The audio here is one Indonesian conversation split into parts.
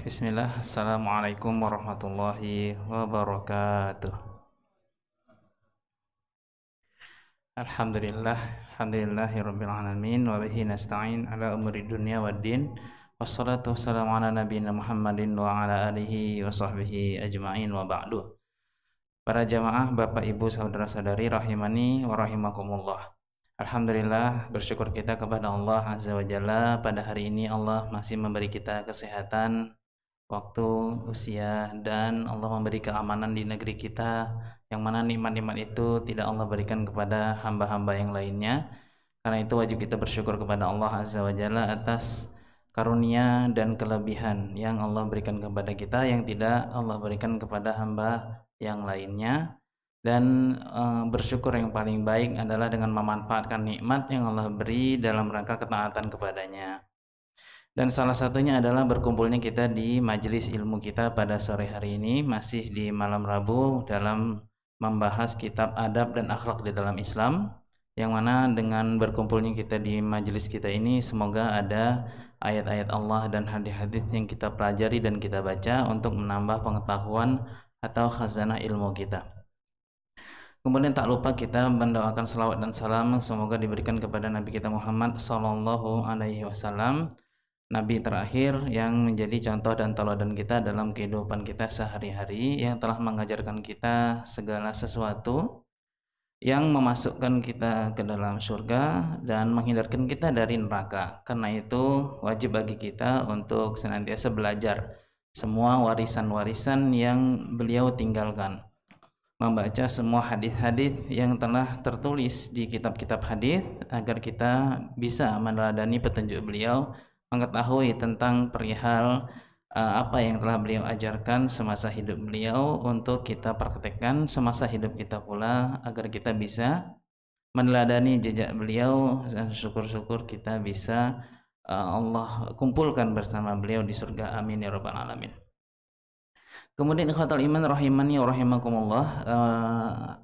Bismillah, Assalamualaikum warahmatullahi wabarakatuh. Alhamdulillah, alhamdulillahirabbil alamin wa bihi nasta'in ala umuri dunya waddin. Wassalatu wassalamu ala nabiyina Muhammadin wa ala alihi wa sahbihi ajma'in wa ba'du. Para jamaah, Bapak Ibu, saudara-saudari rahimani wa rahimakumullah. Alhamdulillah, bersyukur kita kepada Allah Azza wa Jalla, pada hari ini Allah masih memberi kita kesehatan, waktu, usia, dan Allah memberi keamanan di negeri kita, yang mana nikmat-nikmat itu tidak Allah berikan kepada hamba-hamba yang lainnya. Karena itu wajib kita bersyukur kepada Allah Azza wa Jalla atas karunia dan kelebihan yang Allah berikan kepada kita, yang tidak Allah berikan kepada hamba yang lainnya. Dan bersyukur yang paling baik adalah dengan memanfaatkan nikmat yang Allah beri dalam rangka ketaatan kepadanya. Dan salah satunya adalah berkumpulnya kita di majelis ilmu kita pada sore hari ini, masih di malam Rabu, dalam membahas kitab adab dan akhlak di dalam Islam, yang mana dengan berkumpulnya kita di majelis kita ini, semoga ada ayat-ayat Allah dan hadis-hadis yang kita pelajari dan kita baca untuk menambah pengetahuan atau khazanah ilmu kita. Kemudian tak lupa kita mendoakan salawat dan salam semoga diberikan kepada Nabi kita Muhammad SAW, Nabi terakhir yang menjadi contoh dan teladan kita dalam kehidupan kita sehari-hari, yang telah mengajarkan kita segala sesuatu yang memasukkan kita ke dalam surga dan menghindarkan kita dari neraka. Karena itu wajib bagi kita untuk senantiasa belajar semua warisan-warisan yang beliau tinggalkan, membaca semua hadis-hadis yang telah tertulis di kitab-kitab hadis agar kita bisa meneladani petunjuk beliau, mengetahui tentang perihal apa yang telah beliau ajarkan semasa hidup beliau untuk kita praktekkan semasa hidup kita pula, agar kita bisa meneladani jejak beliau dan syukur-syukur kita bisa Allah kumpulkan bersama beliau di surga. Amin ya rabbal alamin. Kemudian ikhwatal iman rahimani wa rahimakumullah,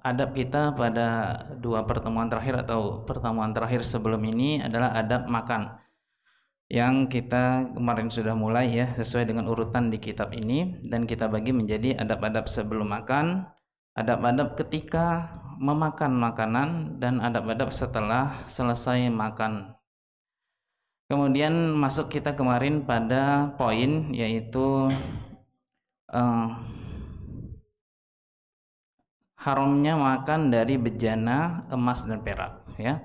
adab kita pada dua pertemuan terakhir atau pertemuan terakhir sebelum ini adalah adab makan, yang kita kemarin sudah mulai ya, sesuai dengan urutan di kitab ini, dan kita bagi menjadi adab-adab sebelum makan, adab-adab ketika memakan makanan, dan adab-adab setelah selesai makan. Kemudian masuk kita kemarin pada poin yaitu haramnya makan dari bejana emas dan perak ya.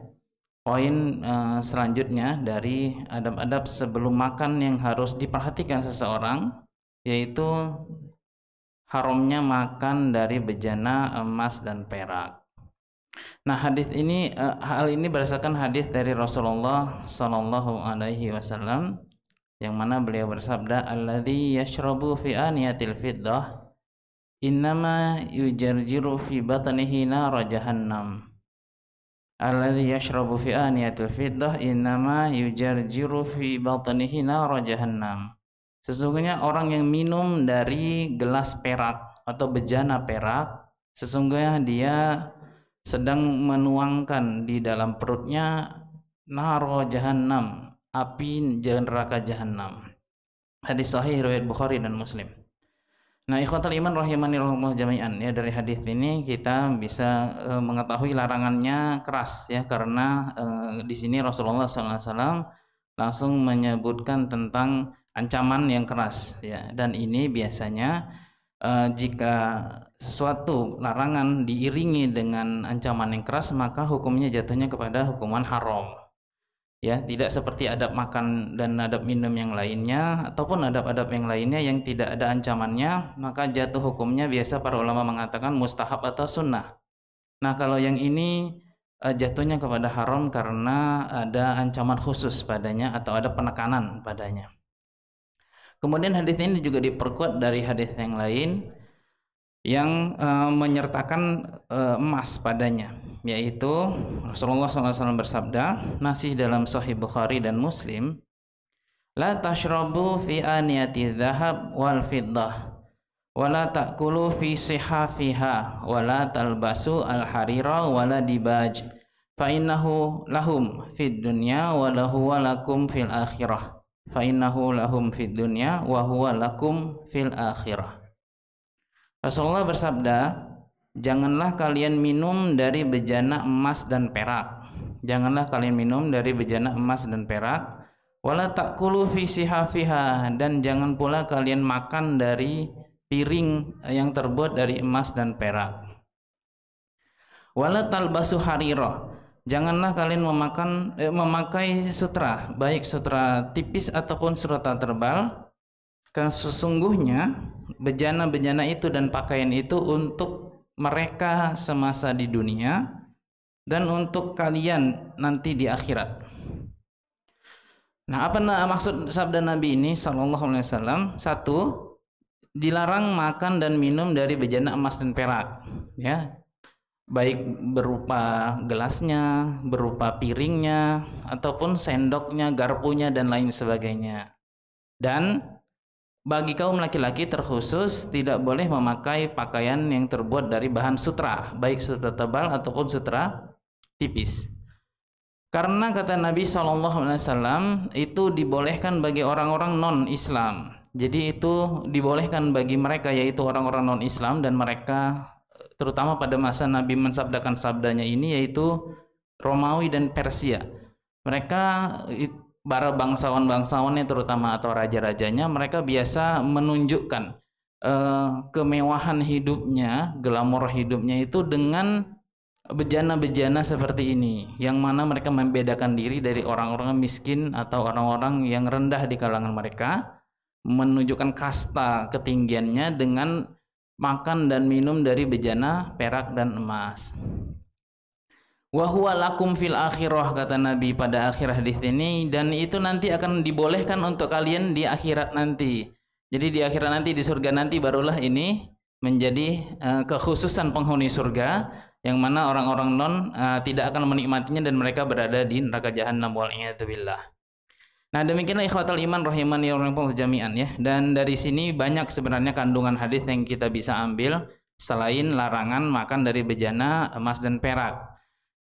Poin selanjutnya dari adab-adab sebelum makan yang harus diperhatikan seseorang yaitu haramnya makan dari bejana emas dan perak. Nah, hal ini berdasarkan hadis dari Rasulullah Sallallahu Alaihi Wasallam, yang mana beliau bersabda, "Alladzi yashrabu fi aniyatil fiddah innama yujarjiru fi batnihi nar jahannam." Alladzi yashrabu fi aniyatil fiddah innama yujarjiru fi batnihi nar jahannam. Sesungguhnya orang yang minum dari gelas perak atau bejana perak, sesungguhnya dia sedang menuangkan di dalam perutnya nar jahannam, api neraka jahanam. Hadis sahih riwayat Bukhari dan Muslim. Nah, ikhwatal iman rahimani rahimahullah jami'an, ya, dari hadis ini kita bisa mengetahui larangannya keras ya, karena di sini Rasulullah SAW langsung menyebutkan tentang ancaman yang keras ya, dan ini biasanya jika suatu larangan diiringi dengan ancaman yang keras, maka hukumnya jatuhnya kepada hukuman haram. Ya, tidak seperti adab makan dan adab minum yang lainnya ataupun adab-adab yang lainnya yang tidak ada ancamannya, maka jatuh hukumnya biasa para ulama mengatakan mustahab atau sunnah. Nah, kalau yang ini jatuhnya kepada haram karena ada ancaman khusus padanya atau ada penekanan padanya. Kemudian hadis ini juga diperkuat dari hadis yang lain yang menyertakan emas padanya, yaitu Rasulullah SAW bersabda, masih dalam Sahih Bukhari dan Muslim, la tashrabu fi aniyati dhahab wal fiddah wa la ta'kulu fi sihafiha wa la talbasu al harira wa la dibaj fa innahu lahum fid dunya wa lahu wa lakum fil akhirah. fa innahu lahum fid dunya wa huwa lakum fil akhirah. Rasulullah bersabda, janganlah kalian minum dari bejana emas dan perak. Janganlah kalian minum dari bejana emas dan perak. Wala ta'kulu fi sihafiha, dan jangan pula kalian makan dari piring yang terbuat dari emas dan perak. Wala talbasu harirah, janganlah kalian memakai sutra, baik sutra tipis ataupun sutra tebal. Karena sesungguhnya bejana-bejana itu dan pakaian itu untuk mereka semasa di dunia dan untuk kalian nanti di akhirat. Nah, apa maksud sabda Nabi ini sallallahu alaihi wasallam? Satu, dilarang makan dan minum dari bejana emas dan perak, ya. Baik berupa gelasnya, berupa piringnya, ataupun sendoknya, garpunya dan lain sebagainya. Dan bagi kaum laki-laki terkhusus tidak boleh memakai pakaian yang terbuat dari bahan sutra, baik sutra tebal ataupun sutra tipis. Karena kata Nabi SAW itu dibolehkan bagi orang-orang non-Islam. Jadi itu dibolehkan bagi mereka, yaitu orang-orang non-Islam, dan mereka terutama pada masa Nabi mensabdakan sabdanya ini, yaitu Romawi dan Persia. Mereka para bangsawan-bangsawannya terutama atau raja-rajanya, mereka biasa menunjukkan kemewahan hidupnya, glamor hidupnya itu dengan bejana-bejana seperti ini, yang mana mereka membedakan diri dari orang-orang miskin atau orang-orang yang rendah di kalangan mereka, menunjukkan kasta ketinggiannya dengan makan dan minum dari bejana perak dan emas. Wa huwa lakum fil akhirah, kata Nabi pada akhir hadis ini, dan itu nanti akan dibolehkan untuk kalian di akhirat nanti. Jadi di akhirat nanti, di surga nanti, barulah ini menjadi kekhususan penghuni surga, yang mana orang-orang non tidak akan menikmatinya dan mereka berada di neraka jahanam, wal'iyadzubillah. Nah, demikianlah ikhwatal iman rahimani wa rahimakumullah jami'an, ya. Dan dari sini banyak sebenarnya kandungan hadis yang kita bisa ambil selain larangan makan dari bejana emas dan perak.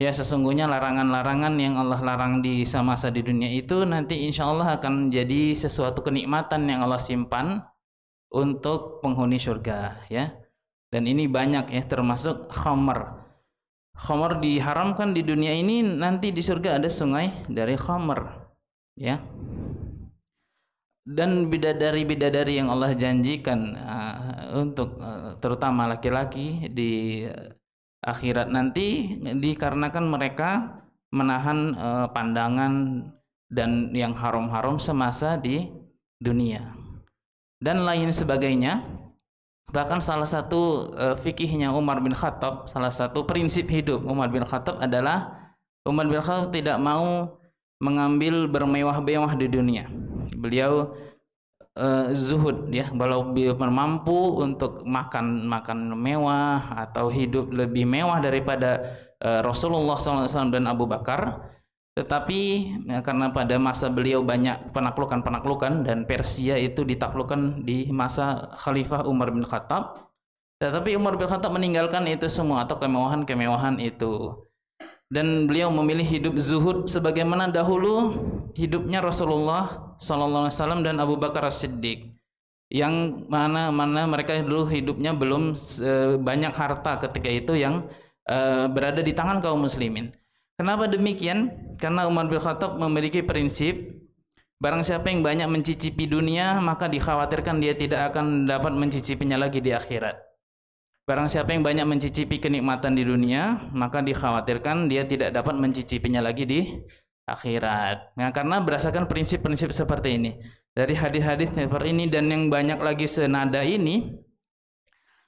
Ya, sesungguhnya larangan-larangan yang Allah larang di semasa di dunia itu nanti insya Allah akan jadi sesuatu kenikmatan yang Allah simpan untuk penghuni surga, ya. Dan ini banyak, ya, termasuk khamar. Khamar diharamkan di dunia ini, nanti di surga ada sungai dari khamar, ya. Dan bidadari-bidadari yang Allah janjikan untuk terutama laki-laki di akhirat nanti, dikarenakan mereka menahan pandangan dan yang haram-haram semasa di dunia dan lain sebagainya. Bahkan salah satu fikihnya Umar bin Khattab, salah satu prinsip hidup Umar bin Khattab adalah Umar bin Khattab tidak mau mengambil bermewah-mewah di dunia. Beliau zuhud, ya. Kalau beliau mampu untuk makan mewah atau hidup lebih mewah daripada Rasulullah SAW dan Abu Bakar, tetapi ya, karena pada masa beliau banyak penaklukan dan Persia itu ditaklukkan di masa Khalifah Umar bin Khattab, tetapi Umar bin Khattab meninggalkan itu semua atau kemewahan-kemewahan itu, dan beliau memilih hidup zuhud sebagaimana dahulu hidupnya Rasulullah SAW dan Abu Bakar As-Siddiq, yang mana mereka dulu hidupnya belum banyak harta ketika itu yang berada di tangan kaum muslimin. Kenapa demikian? Karena Umar bin Khattab memiliki prinsip, barang siapa yang banyak mencicipi dunia, maka dikhawatirkan dia tidak akan dapat mencicipinya lagi di akhirat. Barang siapa yang banyak mencicipi kenikmatan di dunia, maka dikhawatirkan dia tidak dapat mencicipinya lagi di akhirat. Nah, karena berdasarkan prinsip-prinsip seperti ini, dari hadis-hadis seperti ini dan yang banyak lagi senada ini,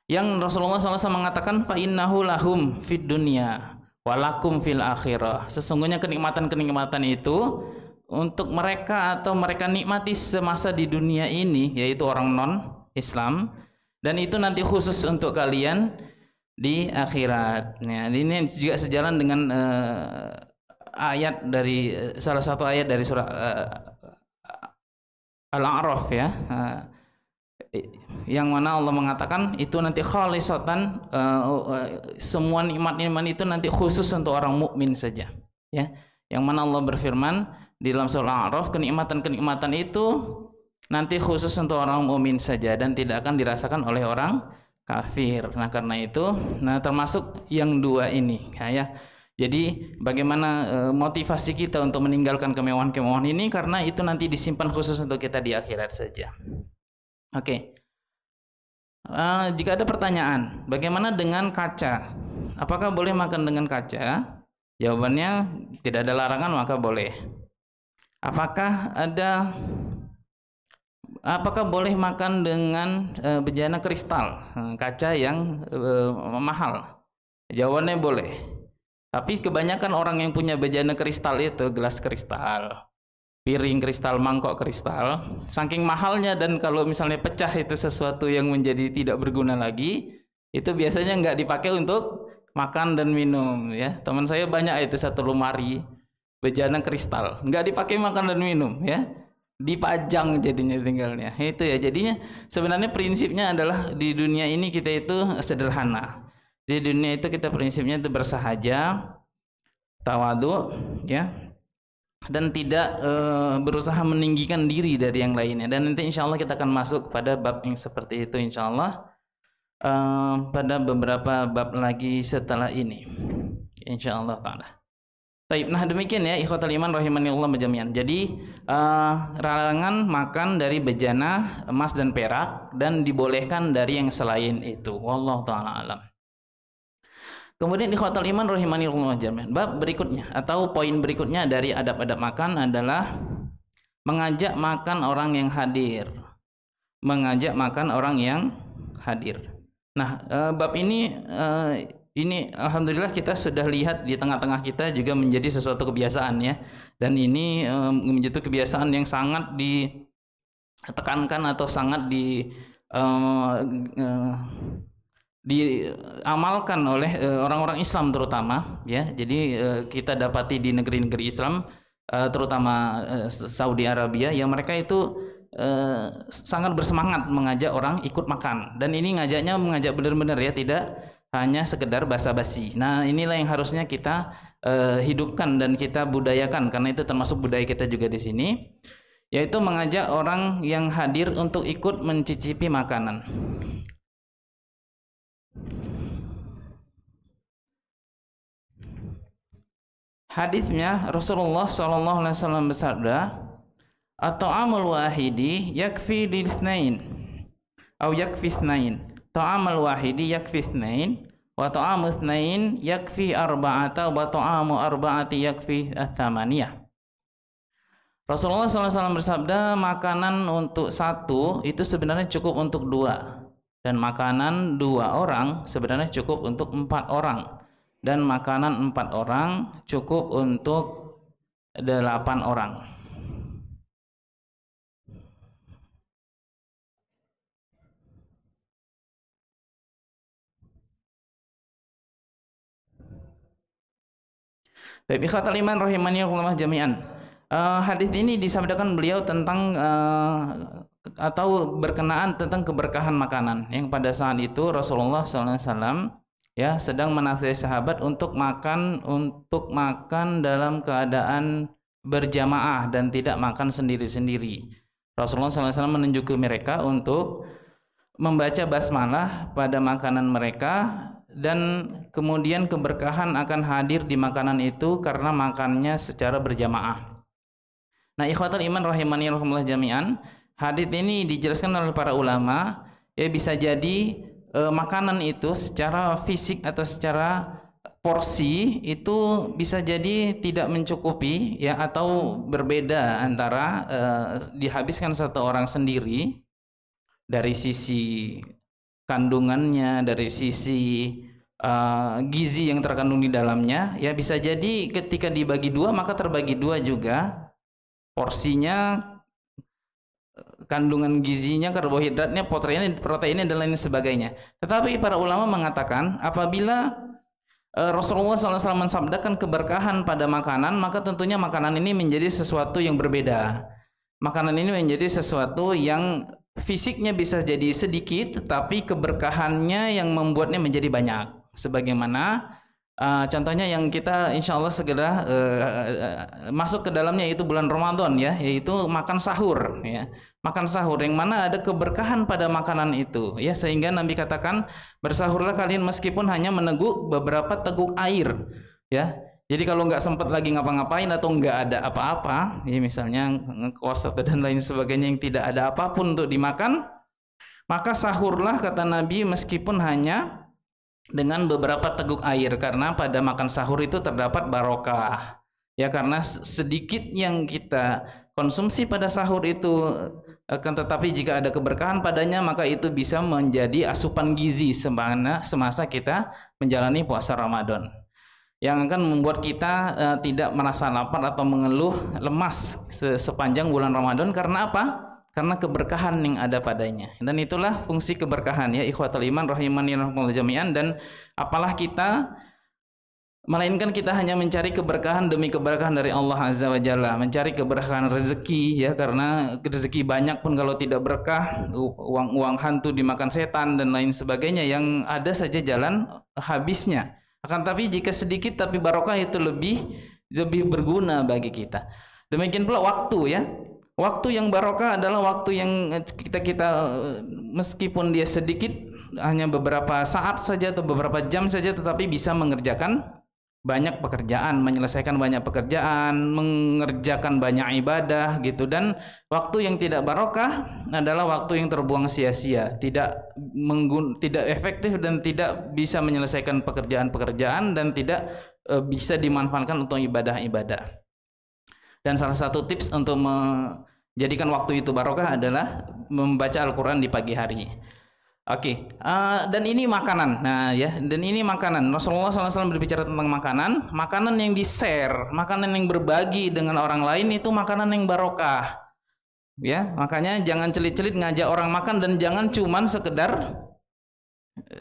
yang Rasulullah SAW mengatakan, fa innahu lahum fid dunya walakum fil akhirah. Sesungguhnya kenikmatan-kenikmatan itu untuk mereka atau mereka nikmati semasa di dunia ini, yaitu orang non-Islam, dan itu nanti khusus untuk kalian di akhirat. Nah, ini juga sejalan dengan ayat dari salah satu ayat dari surah Al-A'raf, ya. Yang mana Allah mengatakan itu nanti khalisatan, semua nikmat-nikmat itu nanti khusus untuk orang mukmin saja, ya. Yang mana Allah berfirman, di dalam surah Al-A'raf, kenikmatan-kenikmatan itu nanti khusus untuk orang mukmin saja dan tidak akan dirasakan oleh orang kafir. Nah, karena itu, termasuk yang dua ini, ya. Jadi bagaimana motivasi kita untuk meninggalkan kemewahan-kemewahan ini, karena itu nanti disimpan khusus untuk kita di akhirat saja. Oke. Jika ada pertanyaan, bagaimana dengan kaca? Apakah boleh makan dengan kaca? Jawabannya tidak ada larangan, maka boleh. Apakah boleh makan dengan bejana kristal, kaca yang mahal? Jawabannya boleh. Tapi kebanyakan orang yang punya bejana kristal itu, gelas kristal, piring kristal, mangkok kristal, saking mahalnya, dan kalau misalnya pecah itu sesuatu yang menjadi tidak berguna lagi, itu biasanya nggak dipakai untuk makan dan minum, ya. Teman saya banyak itu, satu lemari bejana kristal, nggak dipakai makan dan minum, ya, dipajang jadinya tinggalnya. Itu ya, jadinya sebenarnya prinsipnya adalah di dunia ini kita itu sederhana. Di dunia itu kita prinsipnya itu bersahaja, tawadu, ya, dan tidak berusaha meninggikan diri dari yang lainnya. Dan nanti insya Allah kita akan masuk pada bab yang seperti itu insya Allah pada beberapa bab lagi setelah ini insya Allah ta'ala. Baik, nah demikian ya ikhwatal iman rahimanillah jami'an. Jadi larangan makan dari bejana emas dan perak, dan dibolehkan dari yang selain itu. Wallahu ta'ala alam. Kemudian ikhwatal iman rahimanillah jami'an, bab berikutnya atau poin berikutnya dari adab-adab makan adalah mengajak makan orang yang hadir. Mengajak makan orang yang hadir. Nah, bab ini alhamdulillah kita sudah lihat di tengah-tengah kita juga menjadi sesuatu kebiasaan, ya. Dan ini menjadi kebiasaan yang sangat ditekankan atau sangat diamalkan oleh orang-orang Islam terutama, ya. Jadi kita dapati di negeri-negeri Islam, terutama Saudi Arabia, yang mereka itu sangat bersemangat mengajak orang ikut makan, dan ini mengajak benar-benar, ya, tidak hanya sekedar basa-basi. Nah, inilah yang harusnya kita hidupkan dan kita budayakan, karena itu termasuk budaya kita juga di sini, yaitu mengajak orang yang hadir untuk ikut mencicipi makanan. Hadisnya Rasulullah SAW bersabda, "At-ta'amul wahidi yakfi lil-itsnain atau yakfi itsnain. Ta'amul wahidi yakfi itsnain wa ta'amul itsnain yakfi arba'ata wa ta'amu arba'ati yakfi ats-tsamaniyah." Rasulullah SAW bersabda, makanan untuk satu itu sebenarnya cukup untuk dua, dan makanan 2 orang sebenarnya cukup untuk 4 orang. Dan makanan 4 orang cukup untuk 8 orang. Baik, ikhwatal iman rahimanillah jami'an. Hadis ini disabdakan beliau tentang atau berkenaan tentang keberkahan makanan, yang pada saat itu Rasulullah SAW, ya, sedang menasihati sahabat untuk makan dalam keadaan berjamaah dan tidak makan sendiri-sendiri. Rasulullah SAW menunjuk mereka untuk membaca basmalah pada makanan mereka, dan kemudian keberkahan akan hadir di makanan itu karena makannya secara berjamaah. Nah, ikhwatul iman rahimanillah jami'an, hadits ini dijelaskan oleh para ulama, ya, bisa jadi makanan itu secara fisik atau secara porsi itu bisa jadi tidak mencukupi, ya, atau berbeda antara dihabiskan satu orang sendiri dari sisi kandungannya, dari sisi gizi yang terkandung di dalamnya, ya, bisa jadi ketika dibagi 2 maka terbagi 2 juga porsinya, kandungan gizinya, karbohidratnya, proteinnya dan lain sebagainya. Tetapi para ulama mengatakan apabila Rasulullah SAW mensabdakan keberkahan pada makanan, maka tentunya makanan ini menjadi sesuatu yang berbeda. Makanan ini menjadi sesuatu yang fisiknya bisa jadi sedikit, tetapi keberkahannya yang membuatnya menjadi banyak. Sebagaimana Contohnya yang kita insya Allah segera masuk ke dalamnya yaitu bulan Ramadan ya, yaitu makan sahur ya. Makan sahur yang mana ada keberkahan pada makanan itu ya, sehingga Nabi katakan bersahurlah kalian meskipun hanya meneguk beberapa teguk air ya. Jadi kalau nggak sempat lagi ngapa-ngapain atau nggak ada apa-apa ya, misalnya ngekos atau dan lain sebagainya yang tidak ada apapun untuk dimakan, maka sahurlah kata Nabi meskipun hanya dengan beberapa teguk air, karena pada makan sahur itu terdapat barokah ya, karena sedikit yang kita konsumsi pada sahur itu akan tetapi jika ada keberkahan padanya maka itu bisa menjadi asupan gizi semasa kita menjalani puasa Ramadan, yang akan membuat kita tidak merasa lapar atau mengeluh lemas sepanjang bulan Ramadan. Karena apa? Karena keberkahan yang ada padanya. Dan itulah fungsi keberkahan ya ikhwatul iman rahimani rahimakumullah jami'an. Dan apalah kita, melainkan kita hanya mencari keberkahan demi keberkahan dari Allah Azza wa Jalla, mencari keberkahan rezeki ya, karena rezeki banyak pun kalau tidak berkah, uang hantu dimakan setan dan lain sebagainya, yang ada saja jalan habisnya. Akan tapi jika sedikit tapi barokah itu lebih berguna bagi kita. Demikian pula waktu ya. Waktu yang barokah adalah waktu yang kita meskipun dia sedikit, hanya beberapa saat saja atau beberapa jam saja, tetapi bisa mengerjakan banyak pekerjaan, menyelesaikan banyak pekerjaan, mengerjakan banyak ibadah gitu. Dan waktu yang tidak barokah adalah waktu yang terbuang sia-sia, tidak efektif dan tidak bisa menyelesaikan pekerjaan-pekerjaan dan tidak bisa dimanfaatkan untuk ibadah-ibadah. Dan salah satu tips untuk menjadikan waktu itu barokah adalah membaca Al-Quran di pagi hari. Oke, dan ini makanan. Nah ya, dan ini makanan. Rasulullah SAW berbicara tentang makanan. Makanan yang di-share, makanan yang berbagi dengan orang lain itu makanan yang barokah. Ya, makanya jangan celit-celit ngajak orang makan, dan jangan cuman sekedar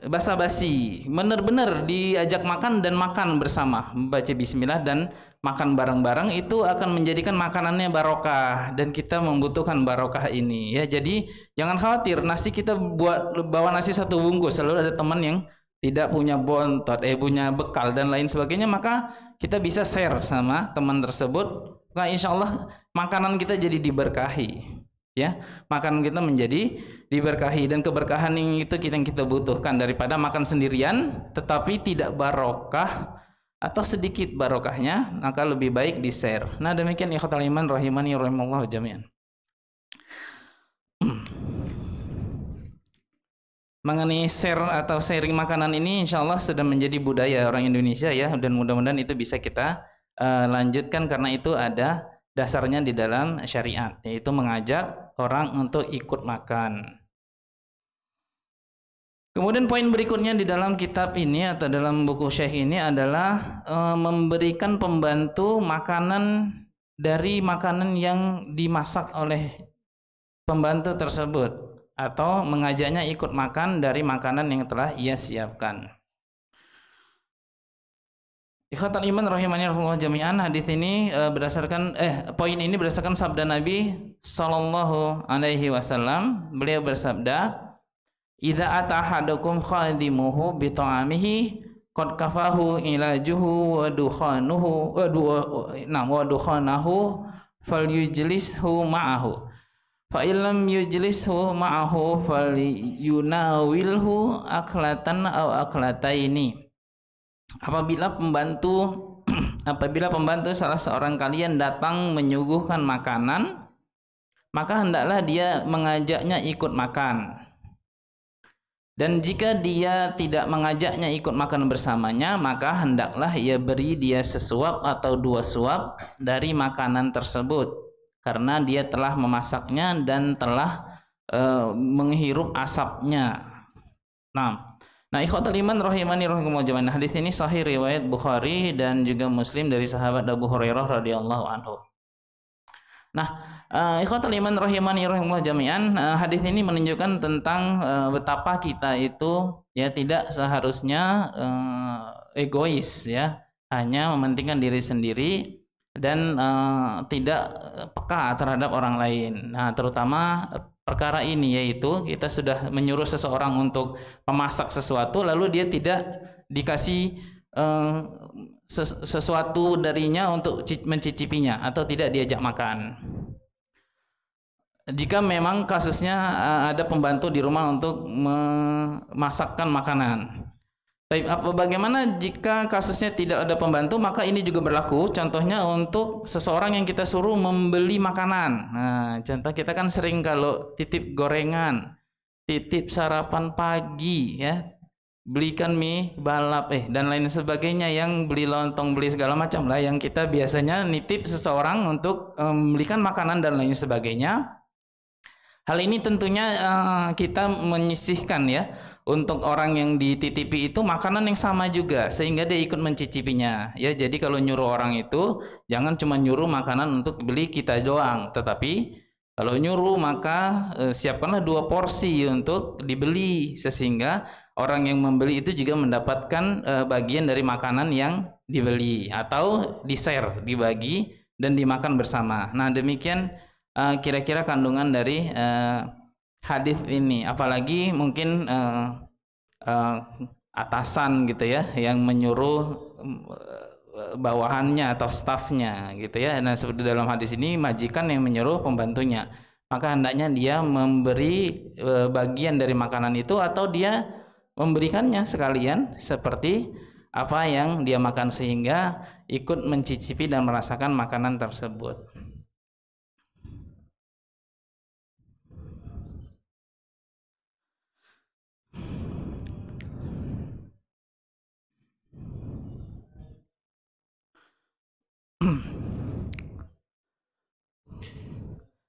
basa-basi. Benar-benar diajak makan dan makan bersama, membaca bismillah dan makan bareng-bareng, itu akan menjadikan makanannya barokah, dan kita membutuhkan barokah ini ya. Jadi jangan khawatir nasi kita bawa nasi satu bungkus, selalu ada teman yang tidak punya bontot, punya bekal dan lain sebagainya, maka kita bisa share sama teman tersebut. Nah, insya Allah makanan kita jadi diberkahi ya, makanan kita menjadi diberkahi, dan keberkahan yang kita butuhkan daripada makan sendirian tetapi tidak barokah atau sedikit barokahnya, maka lebih baik di share. Nah demikian ikhwatul iman rahimani rahimallahu jami'an. Mengenai share atau sharing makanan ini insya Allah sudah menjadi budaya orang Indonesia ya, dan mudah-mudahan itu bisa kita lanjutkan, karena itu ada dasarnya di dalam syariat, yaitu mengajak orang untuk ikut makan. Kemudian poin berikutnya di dalam kitab ini atau dalam buku Syekh ini adalah memberikan pembantu makanan dari makanan yang dimasak oleh pembantu tersebut, atau mengajaknya ikut makan dari makanan yang telah ia siapkan. Ikhwatul iman rahimani rahimallahu jami'an, hadis ini poin ini berdasarkan sabda Nabi sallallahu alaihi wasallam. Beliau bersabda, "Idza atahadukum khadimuhu bi ta'amihi qad kafahu ilajuhu wa dukhanuhu wa dukhanahu falyujlishu ma'ahu. Fa illam yujlishu ma'ahu falyunawilhu aklatan aw aklataini." Apabila pembantu salah seorang kalian datang menyuguhkan makanan, maka hendaklah dia mengajaknya ikut makan. Dan jika dia tidak mengajaknya ikut makan bersamanya, maka hendaklah ia beri dia sesuap atau 2 suap dari makanan tersebut, karena dia telah memasaknya dan telah menghirup asapnya. Nah, ikhwatul iman rahimani rahimakumullah jami'an. Hadis ini sahih riwayat Bukhari dan juga Muslim dari sahabat Abu Hurairah radhiyallahu anhu. Nah, ikhwatul iman rahimani rahimakumullah jami'an, hadis ini menunjukkan tentang betapa kita itu ya tidak seharusnya egois ya, hanya mementingkan diri sendiri dan tidak peka terhadap orang lain. Nah, terutama perkara ini, yaitu kita sudah menyuruh seseorang untuk memasak sesuatu lalu dia tidak dikasih sesuatu darinya untuk mencicipinya atau tidak diajak makan. Jika memang kasusnya ada pembantu di rumah untuk memasakkan makanan. Tapi bagaimana jika kasusnya tidak ada pembantu, maka ini juga berlaku. Contohnya untuk seseorang yang kita suruh membeli makanan. Nah, contoh kita kan sering kalau titip gorengan, titip sarapan pagi, ya, belikan mie balap, dan lain sebagainya, yang beli lontong, beli segala macam lah, yang kita biasanya nitip seseorang untuk membelikan makanan dan lain sebagainya. Hal ini tentunya kita menyisihkan ya untuk orang yang dititipi itu makanan yang sama juga sehingga dia ikut mencicipinya ya. Jadi kalau nyuruh orang itu jangan cuma nyuruh makanan untuk beli kita doang, tetapi kalau nyuruh maka siapkanlah 2 porsi untuk dibeli sehingga orang yang membeli itu juga mendapatkan bagian dari makanan yang dibeli atau di-share, dibagi dan dimakan bersama. Nah, demikian kira-kira kandungan dari hadis ini. Apalagi mungkin atasan gitu ya yang menyuruh bawahannya atau stafnya gitu ya. Nah, seperti dalam hadis ini majikan yang menyuruh pembantunya, maka hendaknya dia memberi bagian dari makanan itu atau dia memberikannya sekalian seperti apa yang dia makan sehingga ikut mencicipi dan merasakan makanan tersebut.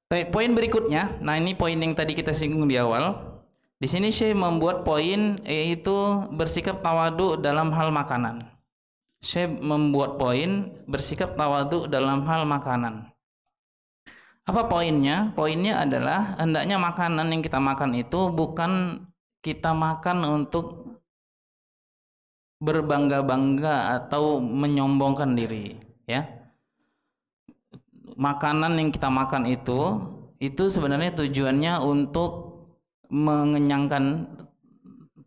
Poin berikutnya, nah ini poin yang tadi kita singgung di awal. Di sini Syekh membuat poin yaitu bersikap tawadhu dalam hal makanan. Syekh membuat poin bersikap tawadhu dalam hal makanan. Apa poinnya? Poinnya adalah hendaknya makanan yang kita makan itu bukan kita makan untuk berbangga-bangga atau menyombongkan diri, ya. Makanan yang kita makan itu sebenarnya tujuannya untuk mengenyangkan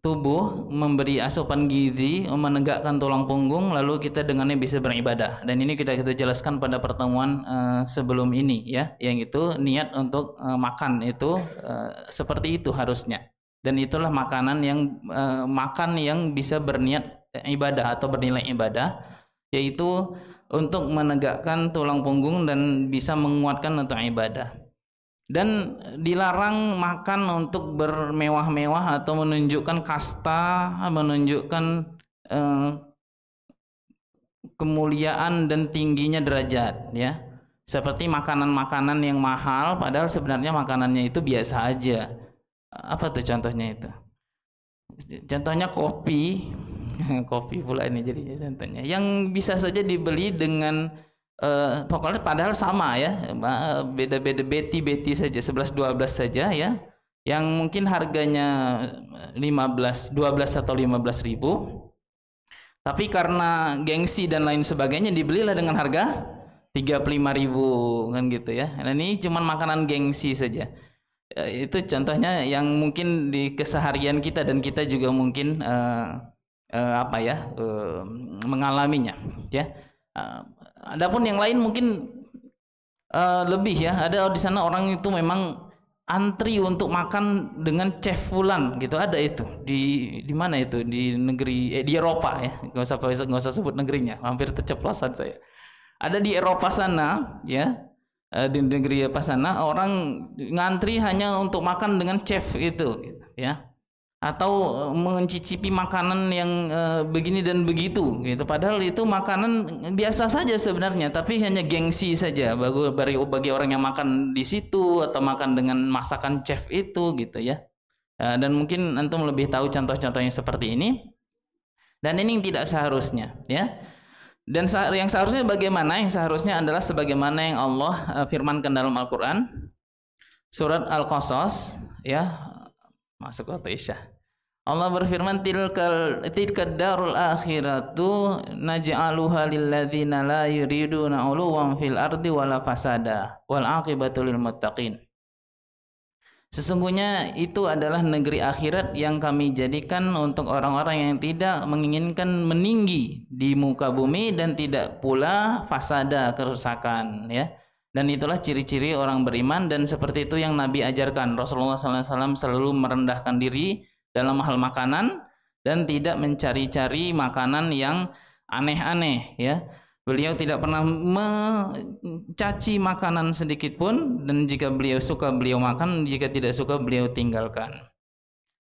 tubuh, memberi asupan gizi, menegakkan tulang punggung, lalu kita dengannya bisa beribadah. Dan ini kita jelaskan pada pertemuan sebelum ini ya, yang itu niat untuk makan itu seperti itu harusnya. Dan itulah makanan yang makan yang bisa berniat ibadah atau bernilai ibadah, yaitu untuk menegakkan tulang punggung dan bisa menguatkan untuk ibadah. Dan dilarang makan untuk bermewah-mewah atau menunjukkan kasta, menunjukkan kemuliaan dan tingginya derajat ya. Seperti makanan-makanan yang mahal padahal sebenarnya makanannya itu biasa aja. Apa tuh contohnya itu? Contohnya kopi. Kopi pula ini jadinya contohnya. Yang bisa saja dibeli dengan pokoknya padahal sama ya, beda-beda beti saja, 11-12 saja ya, yang mungkin harganya 12 atau 15 ribu, tapi karena gengsi dan lain sebagainya dibelilah dengan harga 35 ribu kan gitu ya. Nah, ini cuma makanan gengsi saja. Itu contohnya yang mungkin di keseharian kita dan kita juga mungkin mengalaminya ya. Adapun yang lain mungkin lebih ya, ada di sana orang itu memang antri untuk makan dengan chef fulan gitu, ada itu di mana itu di negeri di Eropa ya, nggak usah sebut negerinya, hampir terceplosan saya. Ada di Eropa sana ya, di negeri apa sana orang ngantri hanya untuk makan dengan chef itu gitu, ya. Atau mencicipi makanan yang begini dan begitu gitu, padahal itu makanan biasa saja sebenarnya, tapi hanya gengsi saja bagi orang yang makan di situ atau makan dengan masakan chef itu gitu ya. Dan mungkin antum lebih tahu contoh-contohnya seperti ini, dan ini tidak seharusnya ya. Dan yang seharusnya bagaimana? Yang seharusnya adalah sebagaimana yang Allah firmankan dalam Al-Quran surat Al-Qasas ya, masuk waktu Isya. Allah berfirman, tilka darul akhiratu naj'aluha lilladzina la yuriduna 'uluwan fil ardi wala fasada wal aqibatu lil muttaqin. Sesungguhnya itu adalah negeri akhirat yang kami jadikan untuk orang-orang yang tidak menginginkan meninggi di muka bumi dan tidak pula fasada, kerusakan, ya. Dan itulah ciri-ciri orang beriman, dan seperti itu yang Nabi ajarkan. Rasulullah SAW selalu merendahkan diri dalam hal makanan dan tidak mencari-cari makanan yang aneh-aneh, ya. Beliau tidak pernah mencaci makanan sedikit pun, dan jika beliau suka beliau makan, jika tidak suka beliau tinggalkan.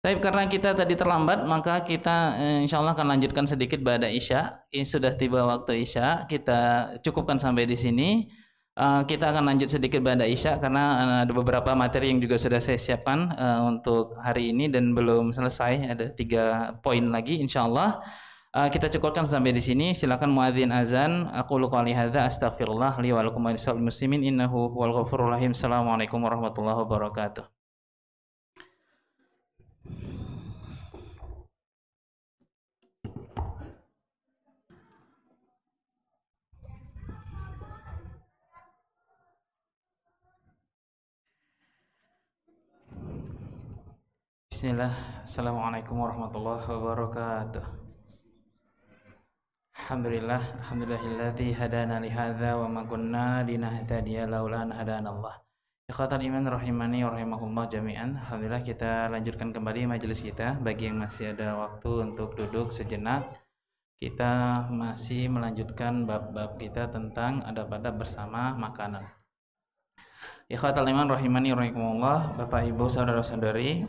Tapi karena kita tadi terlambat, maka kita insya Allah akan lanjutkan sedikit ba'da Isya. Ini sudah tiba waktu Isya, kita cukupkan sampai di sini. Kita akan lanjut sedikit ba'da Isya karena ada beberapa materi yang juga sudah saya siapkan untuk hari ini dan belum selesai. Ada 3 poin lagi insya Allah. Kita cukupkan sampai di sini. Silakan muadzin azan. Aqulu qouli hadza astaghfirullah li wa lakum wa lisal muslimin innahu huwal ghafurur rahim. Assalamualaikum warahmatullahi wabarakatuh. Bismillah. Assalamualaikum warahmatullahi wabarakatuh. Alhamdulillahilladzi hadana li hadza wa ma kunna linahtadiya laula an hadanallah. Ikhwatal iman rahimani wa rahimakumullah jami'an. Alhamdulillah kita lanjutkan kembali majelis kita. Bagi yang masih ada waktu untuk duduk sejenak, kita masih melanjutkan bab-bab kita tentang adab-adab bersama makanan. Ikhwatal iman rahimani wa rahimakumullah, Bapak Ibu saudara-saudari,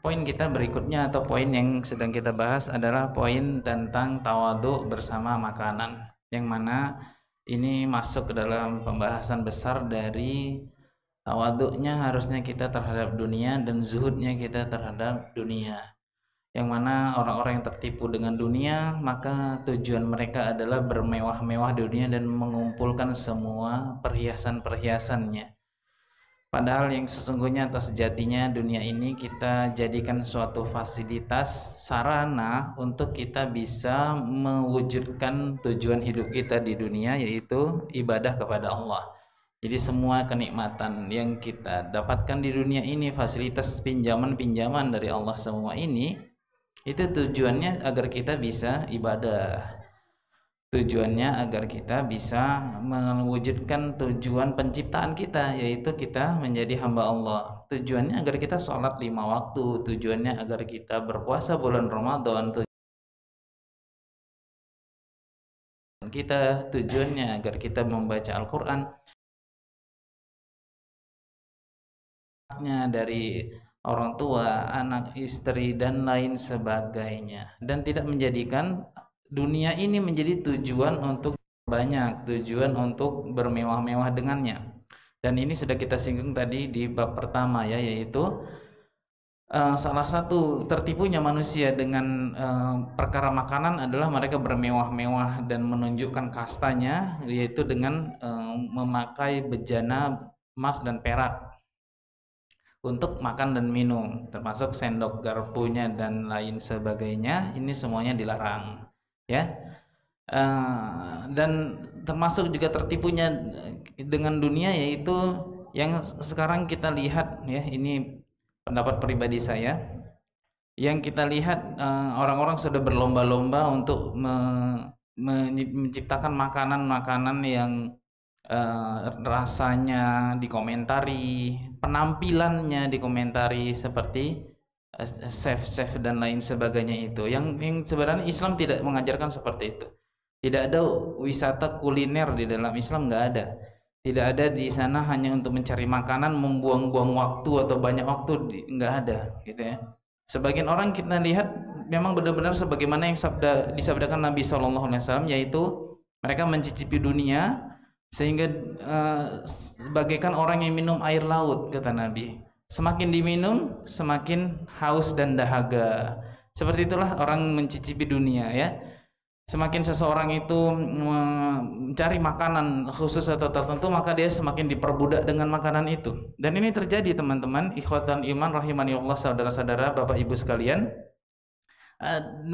poin kita berikutnya atau poin yang sedang kita bahas adalah poin tentang tawadhu bersama makanan, yang mana ini masuk ke dalam pembahasan besar dari tawadhunya harusnya kita terhadap dunia dan zuhudnya kita terhadap dunia, yang mana orang-orang yang tertipu dengan dunia maka tujuan mereka adalah bermewah-mewah di dunia dan mengumpulkan semua perhiasan-perhiasannya. Padahal yang sesungguhnya atau sejatinya dunia ini kita jadikan suatu fasilitas sarana untuk kita bisa mewujudkan tujuan hidup kita di dunia, yaitu ibadah kepada Allah. Jadi semua kenikmatan yang kita dapatkan di dunia ini, fasilitas pinjaman-pinjaman dari Allah semua ini, itu tujuannya agar kita bisa ibadah. Tujuannya agar kita bisa mewujudkan tujuan penciptaan kita, yaitu kita menjadi hamba Allah. Tujuannya agar kita sholat 5 waktu, tujuannya agar kita berpuasa bulan Ramadan, tujuannya agar kita membaca Al-Quran dari orang tua, anak, istri, dan lain sebagainya, dan tidak menjadikan dunia ini menjadi tujuan untuk banyak, tujuan untuk bermewah-mewah dengannya. Dan ini sudah kita singgung tadi di bab pertama, ya, yaitu salah satu tertipunya manusia dengan perkara makanan adalah mereka bermewah-mewah dan menunjukkan kastanya, yaitu dengan memakai bejana emas dan perak untuk makan dan minum, termasuk sendok garpunya dan lain sebagainya. Ini semuanya dilarang, ya. Dan termasuk juga tertipunya dengan dunia, yaitu yang sekarang kita lihat, ya, ini pendapat pribadi saya, yang kita lihat orang-orang sudah berlomba-lomba untuk menciptakan makanan-makanan yang rasanya dikomentari, penampilannya dikomentari seperti chef dan lain sebagainya, itu yang sebenarnya Islam tidak mengajarkan seperti itu. Tidak ada wisata kuliner di dalam Islam, nggak ada. Tidak ada di sana hanya untuk mencari makanan, membuang-buang waktu atau banyak waktu, nggak ada, gitu ya. Sebagian orang kita lihat memang benar-benar sebagaimana yang disabdakan Nabi SAW, yaitu mereka mencicipi dunia sehingga bagaikan orang yang minum air laut, kata Nabi. Semakin diminum semakin haus dan dahaga. Seperti itulah orang mencicipi dunia, ya. Semakin seseorang itu mencari makanan khusus atau tertentu, maka dia semakin diperbudak dengan makanan itu. Dan ini terjadi, teman-teman, ikhwatan iman rahimanillah, saudara-saudara, Bapak Ibu sekalian.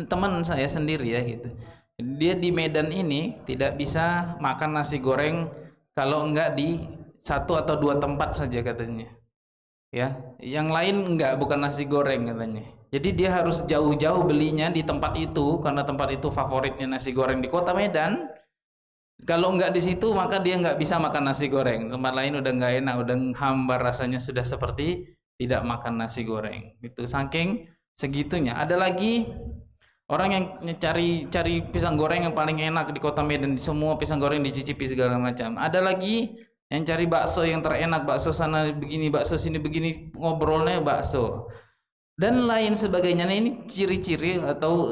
Teman saya sendiri, ya, gitu. Dia di Medan ini tidak bisa makan nasi goreng kalau enggak satu atau dua tempat saja katanya. Ya, yang lain enggak, bukan nasi goreng katanya. Jadi dia harus jauh-jauh belinya di tempat itu karena tempat itu favoritnya nasi goreng di Kota Medan. Kalau enggak di situ maka dia enggak bisa makan nasi goreng. Tempat lain udah enggak enak, udah hambar rasanya, sudah seperti tidak makan nasi goreng. Itu saking segitunya. Ada lagi orang yang cari pisang goreng yang paling enak di Kota Medan, semua pisang goreng dicicipi segala macam. Ada lagi yang cari bakso yang terenak, bakso sana begini, bakso sini begini, ngobrolnya bakso dan lain sebagainya. Nah, ini ciri-ciri atau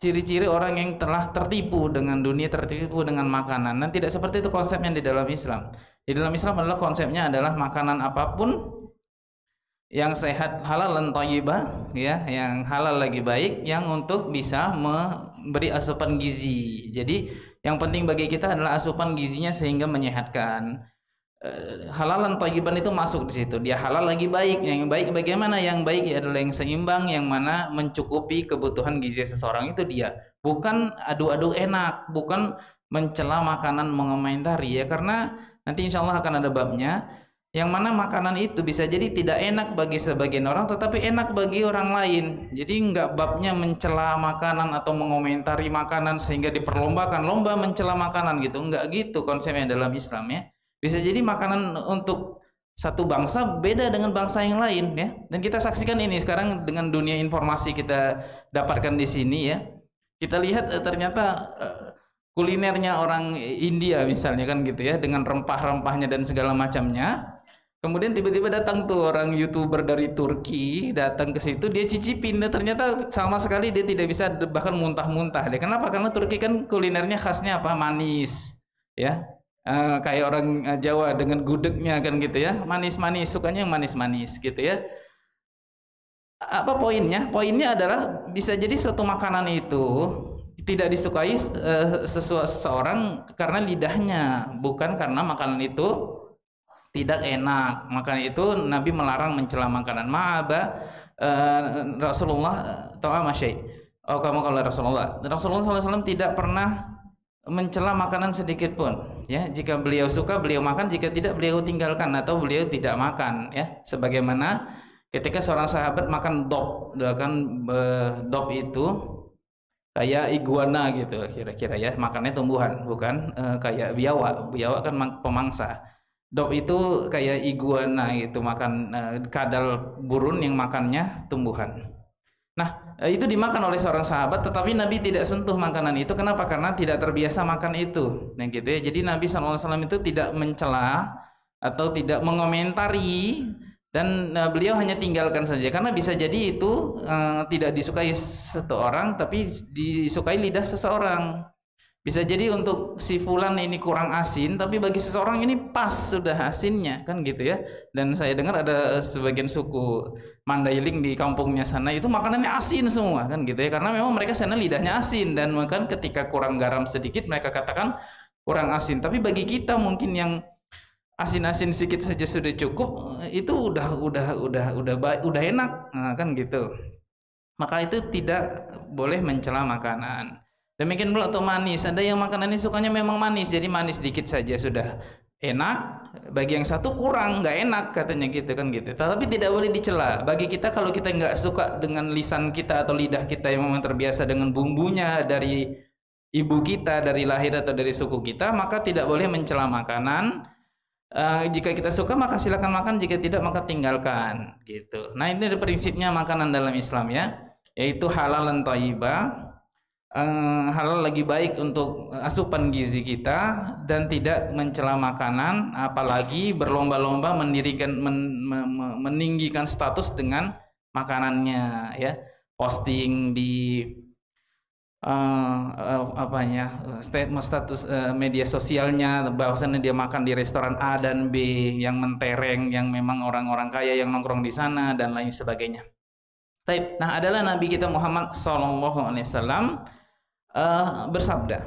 ciri-ciri orang yang telah tertipu dengan dunia, tertipu dengan makanan. Dan tidak seperti itu konsepnya di dalam Islam. Di dalam Islam adalah konsepnya adalah makanan apapun yang sehat, halal dan thayyibah, ya, yang halal lagi baik, yang untuk bisa memberi asupan gizi. Jadi yang penting bagi kita adalah asupan gizinya sehingga menyehatkan. Halal dan thayyiban itu masuk di situ. Dia halal lagi baik. Yang baik bagaimana? Yang baik adalah yang seimbang, yang mana mencukupi kebutuhan gizi seseorang, itu dia. Bukan adu-adu enak, bukan mencela makanan, mengomentari, ya, karena nanti insya Allah akan ada babnya. Yang mana makanan itu bisa jadi tidak enak bagi sebagian orang, tetapi enak bagi orang lain. Jadi enggak babnya mencela makanan atau mengomentari makanan sehingga diperlombakan lomba mencela makanan gitu. Enggak gitu konsepnya dalam Islam, ya. Bisa jadi makanan untuk satu bangsa beda dengan bangsa yang lain, ya. Dan kita saksikan ini sekarang dengan dunia informasi kita dapatkan di sini, ya. Kita lihat ternyata kulinernya orang India misalnya kan gitu, ya, dengan rempah-rempahnya dan segala macamnya. Kemudian tiba-tiba datang tuh orang YouTuber dari Turki, datang ke situ, dia cicipin, dan ternyata sama sekali dia tidak bisa, bahkan muntah-muntah. Kenapa? Karena Turki kan kulinernya khasnya apa? Manis, ya. Kayak orang Jawa dengan gudegnya kan gitu, ya, manis-manis, sukanya yang manis-manis gitu, ya. Apa poinnya? Poinnya adalah bisa jadi suatu makanan itu tidak disukai seseorang karena lidahnya, bukan karena makanan itu tidak enak. Maka itu Nabi melarang mencela makanan. Ma'aba Rasulullah ta'ama syai'. Oh, kamu kalau Rasulullah SAW tidak pernah mencela makanan sedikit pun, ya. Jika beliau suka beliau makan, jika tidak beliau tinggalkan atau beliau tidak makan, ya. Sebagaimana ketika seorang sahabat makan dop, kan dop itu kayak iguana gitu kira-kira, ya, makannya tumbuhan, bukan kayak biawak kan pemangsa. Dop itu kayak iguana gitu, makan kadal burun yang makannya tumbuhan. Nah, itu dimakan oleh seorang sahabat, tetapi Nabi tidak sentuh makanan itu. Kenapa? Karena tidak terbiasa makan itu, nah gitu, ya. Jadi Nabi SAW itu tidak mencela atau tidak mengomentari, dan beliau hanya tinggalkan saja, karena bisa jadi itu tidak disukai satu orang, tapi disukai lidah seseorang. Bisa jadi untuk si fulan ini kurang asin, tapi bagi seseorang ini pas sudah asinnya, kan gitu, ya. Dan saya dengar ada sebagian suku Mandailing di kampungnya sana itu makanannya asin semua, kan gitu, ya. Karena memang mereka sana lidahnya asin, dan bahkan ketika kurang garam sedikit mereka katakan kurang asin. Tapi bagi kita mungkin yang asin-asin sedikit saja sudah cukup, itu udah enak, nah, kan gitu. Maka itu tidak boleh mencela makanan. Demikian pula untuk manis, ada yang makanannya sukanya memang manis, jadi manis dikit saja sudah enak. Bagi yang satu kurang, nggak enak katanya gitu, kan gitu. Tapi tidak boleh dicela. Bagi kita, kalau kita nggak suka dengan lisan kita atau lidah kita yang memang terbiasa dengan bumbunya dari ibu kita, dari lahir atau dari suku kita, maka tidak boleh mencela makanan. Jika kita suka maka silakan makan, jika tidak maka tinggalkan gitu. Nah, ini ada prinsipnya makanan dalam Islam, ya, yaitu halal dan thayyibah. Halal lagi baik untuk asupan gizi kita, dan tidak mencela makanan, apalagi berlomba-lomba meninggikan status dengan makanannya, ya. Posting di status media sosialnya bahwasannya dia makan di restoran A dan B yang mentereng, yang memang orang-orang kaya yang nongkrong di sana dan lain sebagainya. Nah, adalah Nabi kita Muhammad SAW bersabda,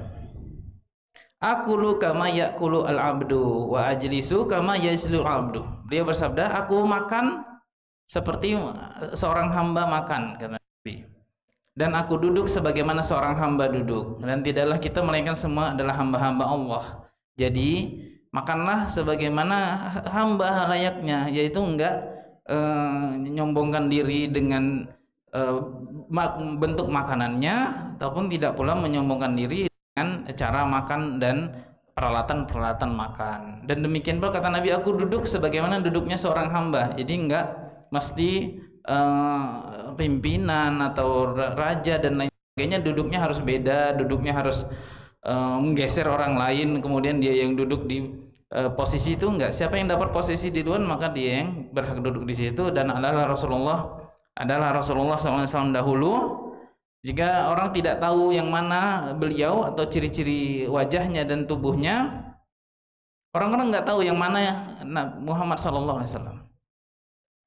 "Akulu kama yakulu al-abdu wa ajlisu kama yajlisul abdu." Beliau bersabda, aku makan seperti seorang hamba makan, kata Nabi, dan aku duduk sebagaimana seorang hamba duduk, dan tidaklah kita melainkan semua adalah hamba-hamba Allah. Jadi makanlah sebagaimana hamba layaknya, yaitu enggak menyombongkan diri dengan bentuk makanannya, ataupun tidak pula menyombongkan diri dengan cara makan dan peralatan-peralatan makan. Dan demikian pula kata Nabi, aku duduk sebagaimana duduknya seorang hamba. Jadi enggak mesti pimpinan atau raja dan lain sebagainya duduknya harus beda, duduknya harus menggeser orang lain, kemudian dia yang duduk di posisi itu. Enggak, siapa yang dapat posisi di luar maka dia yang berhak duduk di situ. Dan adalah Rasulullah SAW dahulu. Jika orang tidak tahu yang mana beliau atau ciri-ciri wajahnya dan tubuhnya, orang-orang nggak tahu yang mana Muhammad SAW.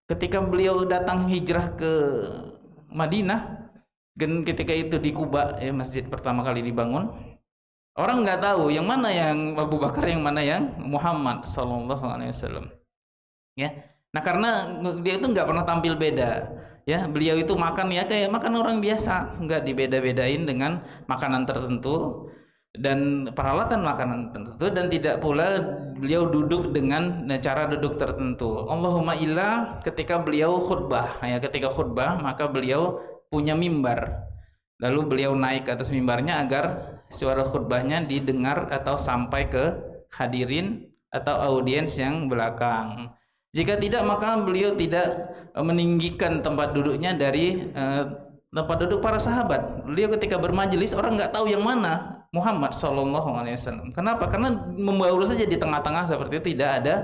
Ketika beliau datang hijrah ke Madinah, dan ketika itu di Kuba, ya, masjid pertama kali dibangun, orang nggak tahu yang mana yang Abu Bakar, yang mana yang Muhammad SAW. Ya, nah karena dia itu nggak pernah tampil beda. Ya, beliau itu makan ya kayak makan orang biasa, nggak dibeda-bedain dengan makanan tertentu dan peralatan makanan tertentu, dan tidak pula beliau duduk dengan cara duduk tertentu. Allahumma illa ketika beliau khutbah, ya ketika khutbah maka beliau punya mimbar, lalu beliau naik ke atas mimbarnya agar suara khutbahnya didengar atau sampai ke hadirin atau audiens yang belakang. Jika tidak maka beliau tidak meninggikan tempat duduknya dari tempat duduk para sahabat. Beliau ketika bermajelis orang nggak tahu yang mana Muhammad SAW. Kenapa? Karena membaur saja di tengah-tengah seperti itu, tidak ada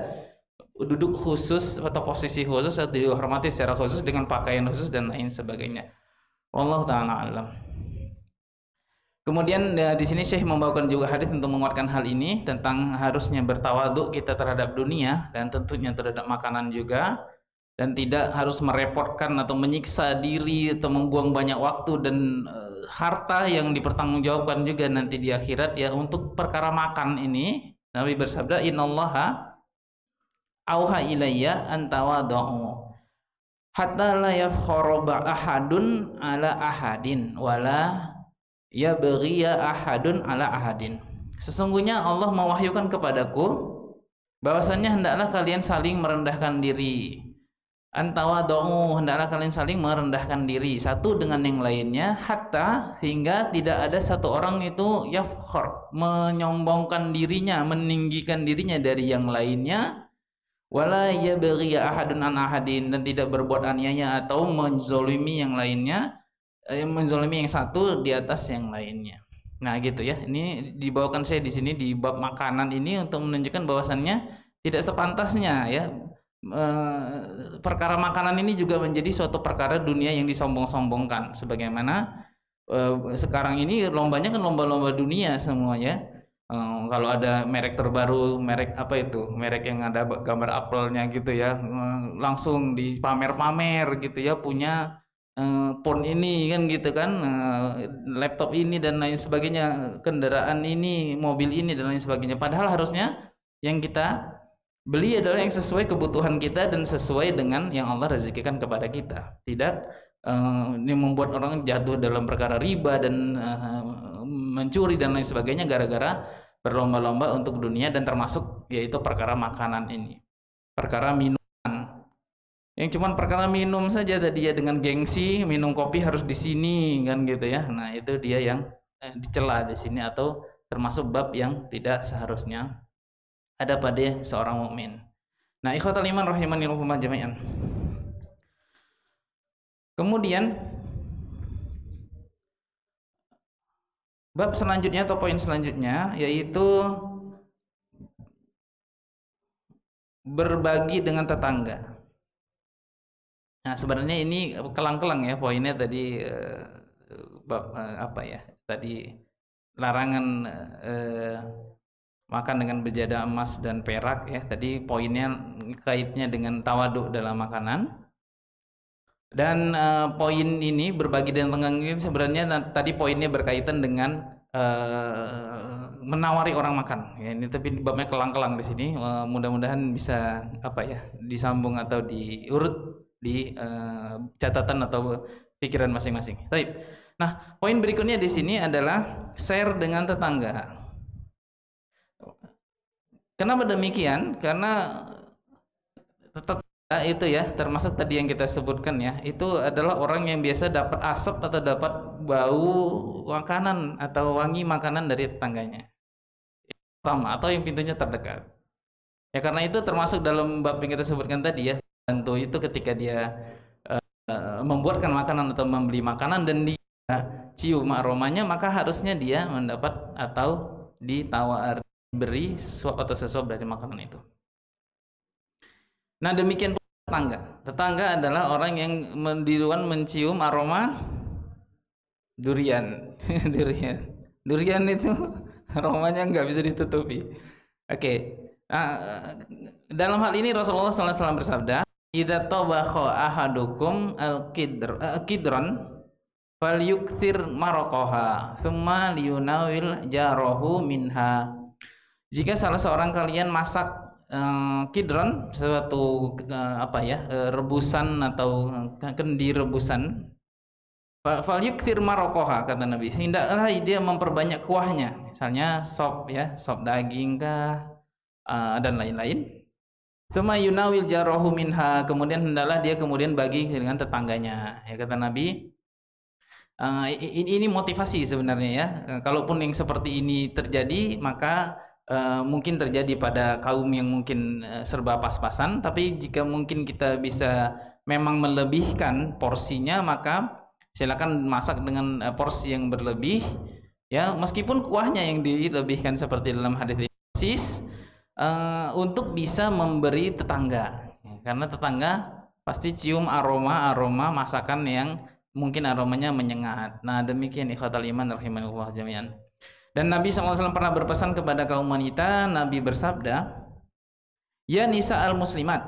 duduk khusus atau posisi khusus atau dihormati secara khusus dengan pakaian khusus dan lain sebagainya. Wallahu ta'ala alam. Kemudian di sini Syekh membawakan juga hadis untuk menguatkan hal ini tentang harusnya bertawaduk kita terhadap dunia dan tentunya terhadap makanan juga, dan tidak harus merepotkan atau menyiksa diri atau membuang banyak waktu dan harta yang dipertanggungjawabkan juga nanti di akhirat ya untuk perkara makan ini. Nabi bersabda, innallaha auha ilayya an tawadhu hatta la yafkhara ahadun ala ahadin wala ya baghiya ahadun ala ahadin. Sesungguhnya Allah mewahyukan kepadaku bahwasannya hendaklah kalian saling merendahkan diri. Antawadhu, hendaklah kalian saling merendahkan diri satu dengan yang lainnya, hatta hingga tidak ada satu orang itu yafkhar, menyombongkan dirinya, meninggikan dirinya dari yang lainnya, wala ya baghiya ahadun an ahadin, dan tidak berbuat aniaya atau menzolimi yang lainnya, menzolimi yang satu di atas yang lainnya. Nah gitu ya, ini dibawakan saya di sini di bab makanan ini untuk menunjukkan bahwasannya tidak sepantasnya ya perkara makanan ini juga menjadi suatu perkara dunia yang disombong-sombongkan, sebagaimana sekarang ini lombanya kan lomba-lomba dunia semuanya. Kalau ada merek terbaru, merek apa itu, merek yang ada gambar apelnya gitu ya, langsung dipamer-pamer gitu ya, punya phone ini kan gitu kan, laptop ini dan lain sebagainya, kendaraan ini, mobil ini dan lain sebagainya. Padahal harusnya yang kita beli adalah yang sesuai kebutuhan kita dan sesuai dengan yang Allah rezekikan kepada kita. Tidak ini membuat orang jatuh dalam perkara riba dan mencuri dan lain sebagainya gara-gara berlomba-lomba untuk dunia, dan termasuk yaitu perkara makanan ini, perkara minuman. Yang cuman perkara minum saja tadi ya, dengan gengsi minum kopi harus di sini kan gitu ya. Nah, itu dia yang dicela di sini atau termasuk bab yang tidak seharusnya ada pada seorang mukmin. Nah, ikhwatal iman rahimanillah jami'an. Kemudian bab selanjutnya atau poin selanjutnya yaitu berbagi dengan tetangga. Nah, sebenarnya ini kelang-kelang ya poinnya tadi bab apa ya? Tadi larangan makan dengan bejana emas dan perak ya. Tadi poinnya kaitnya dengan tawaduk dalam makanan. Dan poin ini berbagi dan tetangga sebenarnya tadi poinnya berkaitan dengan menawari orang makan. Ya, ini tapi babnya kelang-kelang di sini. Mudah-mudahan bisa apa ya, disambung atau diurut di catatan atau pikiran masing-masing. Baik. Nah, poin berikutnya di sini adalah share dengan tetangga. Kenapa demikian? Karena tetangga itu ya, termasuk tadi yang kita sebutkan ya, itu adalah orang yang biasa dapat asap atau dapat bau makanan atau wangi makanan dari tetangganya. Pertama, atau yang pintunya terdekat. Ya karena itu termasuk dalam bab yang kita sebutkan tadi ya, tentu itu ketika dia membuatkan makanan atau membeli makanan dan dia cium aromanya, maka harusnya dia mendapat atau ditawar beri sesuap atau sesuap dari makanan itu. Nah demikian pula tetangga. Tetangga adalah orang yang duluan mencium aroma durian. Durian itu aromanya nggak bisa ditutupi. Oke. Dalam hal ini Rasulullah SAW bersabda, "Idza tabakha ahadukum al-kidran falyukthir maraqaha thumma liyunawil jarahu minha." Jika salah seorang kalian masak kidron, suatu rebusan atau kendi rebusan, falyukthir maraqaha, kata Nabi, hendaklah dia memperbanyak kuahnya, misalnya sop ya, sop daging kah, dan lain-lain. Tsumma yunawil jarahu minha, kemudian hendaklah dia kemudian bagi dengan tetangganya, ya kata Nabi. Ini motivasi sebenarnya ya. Kalaupun yang seperti ini terjadi, maka mungkin terjadi pada kaum yang mungkin serba pas-pasan, tapi jika mungkin kita bisa memang melebihkan porsinya, maka silakan masak dengan porsi yang berlebih ya, meskipun kuahnya yang dilebihkan seperti dalam hadis ini, untuk bisa memberi tetangga ya, karena tetangga pasti cium aroma masakan yang mungkin aromanya menyengat. Nah demikian ikhwatal iman rahimanallah jami'an. Dan Nabi SAW pernah berpesan kepada kaum wanita. Nabi bersabda, "Ya nisa al-muslimat,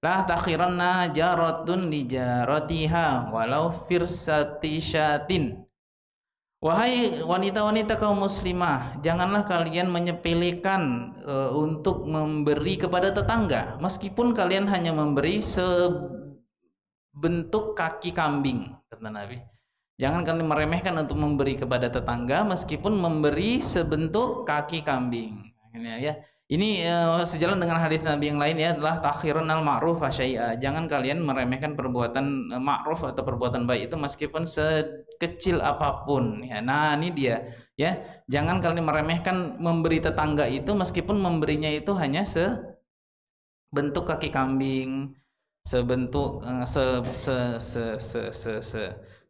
la takhiranna jaratun li jaratiha walau firsati syatin." Wahai wanita-wanita kaum muslimah, janganlah kalian menyepelekan untuk memberi kepada tetangga, meskipun kalian hanya memberi sebentuk kaki kambing, kata Nabi. Jangan kalian meremehkan untuk memberi kepada tetangga meskipun memberi sebentuk kaki kambing. Ya. Ini sejalan dengan hadis Nabi yang lain ya, adalah takhirun al ma'ruf syai'a. Jangan kalian meremehkan perbuatan ma'ruf atau perbuatan baik itu meskipun sekecil apapun ya. Nah, ini dia ya. Jangan kalian meremehkan memberi tetangga itu meskipun memberinya itu hanya sebentuk kaki kambing, sebentuk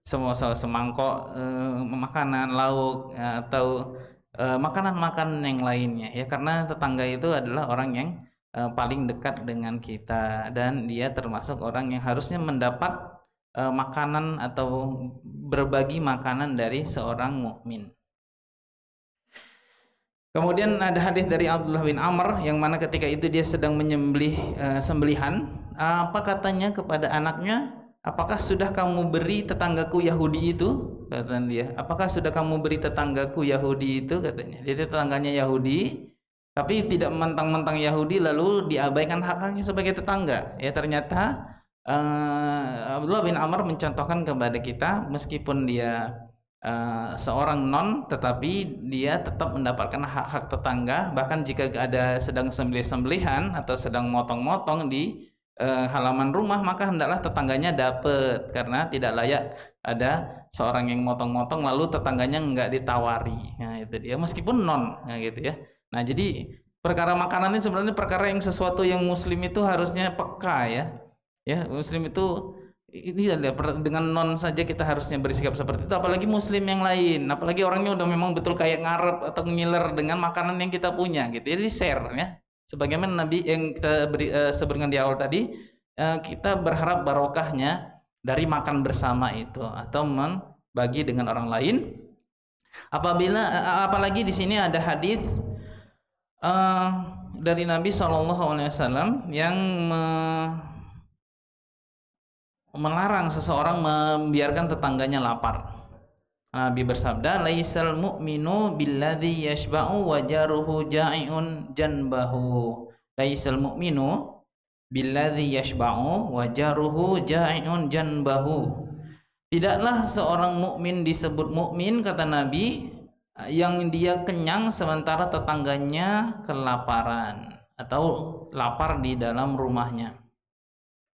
semangkok makanan lauk atau makanan-makanan yang lainnya ya, karena tetangga itu adalah orang yang paling dekat dengan kita dan dia termasuk orang yang harusnya mendapat makanan atau berbagi makanan dari seorang mukmin. Kemudian ada hadis dari Abdullah bin Amr yang mana ketika itu dia sedang menyembelih sembelihan, apa katanya kepada anaknya, "Apakah sudah kamu beri tetanggaku Yahudi itu?" Kata dia. "Apakah sudah kamu beri tetanggaku Yahudi itu?" katanya. Jadi tetangganya Yahudi, tapi tidak mentang-mentang Yahudi lalu diabaikan hak-haknya sebagai tetangga. Ya ternyata Abdullah bin Amr mencontohkan kepada kita, meskipun dia seorang non, tetapi dia tetap mendapatkan hak-hak tetangga. Bahkan jika ada sedang sembelih-sembelihan atau sedang motong-motong di halaman rumah, maka hendaklah tetangganya dapat, karena tidak layak ada seorang yang motong-motong lalu tetangganya enggak ditawari. Nah itu dia, meskipun non, nah gitu ya. Nah jadi perkara makanan ini sebenarnya perkara yang sesuatu yang muslim itu harusnya peka ya. Ya muslim itu ini dengan non saja kita harusnya bersikap seperti itu, apalagi muslim yang lain, apalagi orangnya udah memang betul kayak ngarep atau ngiler dengan makanan yang kita punya gitu. Jadi share ya. Sebagaimana Nabi yang kita sebutkan di awal tadi, kita berharap barokahnya dari makan bersama itu atau membagi dengan orang lain. Apalagi di sini ada hadis dari Nabi SAW yang melarang seseorang membiarkan tetangganya lapar. Nabi bersabda, "Laisal mu'minu billadzi yashba'u wa jaruhu ja'iun janbahu." Laisal mu'minu billadzi yashba'u wa jaruhu ja'iun janbahu. Tidaklah seorang mukmin disebut mukmin, kata Nabi, yang dia kenyang sementara tetangganya kelaparan atau lapar di dalam rumahnya.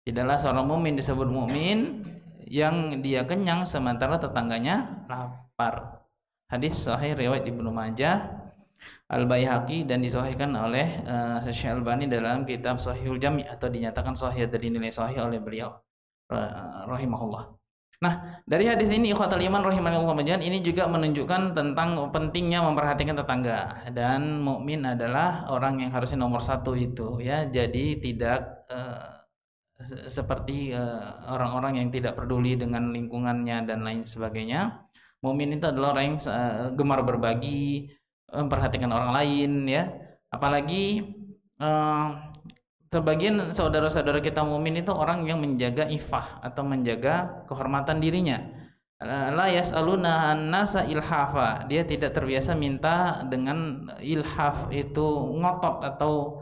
Tidaklah seorang mukmin disebut mukmin yang dia kenyang sementara tetangganya lapar. Hadis sahih riwayat Ibnu Majah, Al-Baihaqi, dan disahihkan oleh Syekh Albani dalam kitab Sahihul Jami' atau dinyatakan sahih dari nilai sahih oleh beliau rahimahullah. Nah, dari hadis ini ikhwatul iman rahimanillah majal, ini juga menunjukkan tentang pentingnya memperhatikan tetangga, dan mukmin adalah orang yang harusnya nomor satu itu ya. Jadi tidak seperti orang-orang yang tidak peduli dengan lingkungannya dan lain sebagainya. Mukmin itu adalah orang yang gemar berbagi, memperhatikan orang lain ya. Apalagi sebagian saudara-saudara kita mukmin itu orang yang menjaga ifah atau menjaga kehormatan dirinya. La yas'aluna an-nasa ilhafa. Dia tidak terbiasa minta dengan ilhaf, itu ngotot atau